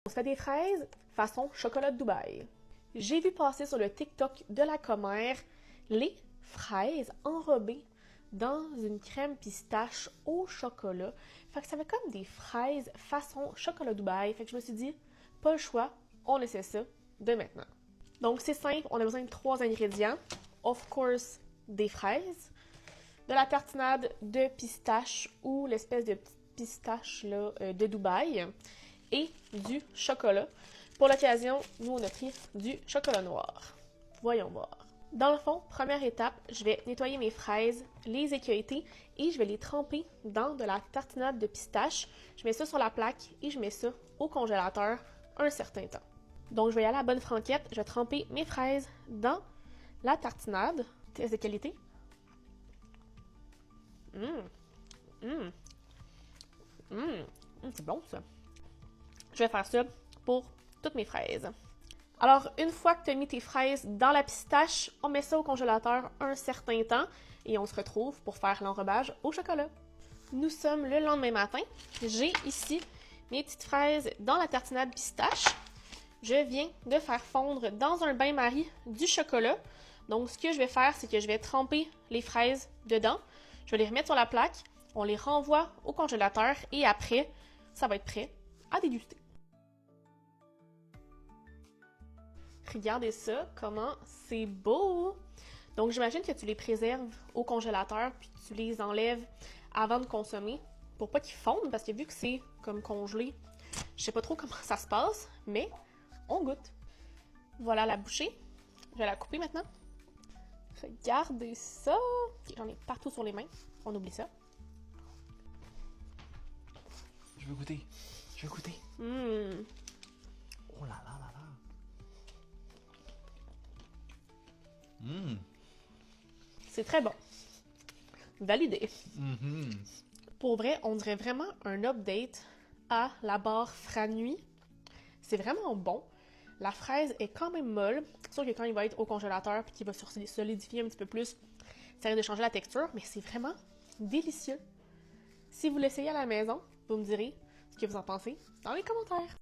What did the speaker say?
On se fait des fraises façon chocolat de Dubaï. J'ai vu passer sur le TikTok de la commère les fraises enrobées dans une crème pistache au chocolat. Fait que ça fait comme des fraises façon chocolat Dubaï. Fait que je me suis dit, pas le choix, on essaie ça dès maintenant. Donc c'est simple, on a besoin de 3 ingrédients. Of course, des fraises, de la tartinade de pistache ou l'espèce de petite pistache là, de Dubaï et du chocolat. Pour l'occasion, nous on a pris du chocolat noir. Voyons voir. Dans le fond, première étape, je vais nettoyer mes fraises, les équeuiller et je vais les tremper dans de la tartinade de pistache. Je mets ça sur la plaque et je mets ça au congélateur un certain temps. Donc je vais y aller à la bonne franquette, je vais tremper mes fraises dans la tartinade. Test de qualité. C'est bon ça. Je vais faire ça pour toutes mes fraises. Alors, une fois que tu as mis tes fraises dans la pistache, on met ça au congélateur un certain temps et on se retrouve pour faire l'enrobage au chocolat. Nous sommes le lendemain matin. J'ai ici mes petites fraises dans la tartinade pistache. Je viens de faire fondre dans un bain-marie du chocolat. Donc, ce que je vais faire, c'est que je vais tremper les fraises dedans. Je vais les remettre sur la plaque. On les renvoie au congélateur et après, ça va être prêt à déguster. Regardez ça, comment c'est beau! Donc, j'imagine que tu les préserves au congélateur puis tu les enlèves avant de consommer pour pas qu'ils fondent parce que vu que c'est comme congelé, je sais pas trop comment ça se passe, mais on goûte. Voilà la bouchée. Je vais la couper maintenant. Regardez ça! Okay, j'en ai partout sur les mains. On oublie ça. Je veux goûter. Je veux goûter. Oh là là là là. C'est très bon. Validé. Pour vrai, on dirait vraiment un update à la barre Franui. C'est vraiment bon. La fraise est quand même molle. C'est sûr que quand il va être au congélateur et qu'il va se solidifier un petit peu plus, ça risque de changer la texture, mais c'est vraiment délicieux. Si vous l'essayez à la maison, vous me direz ce que vous en pensez dans les commentaires.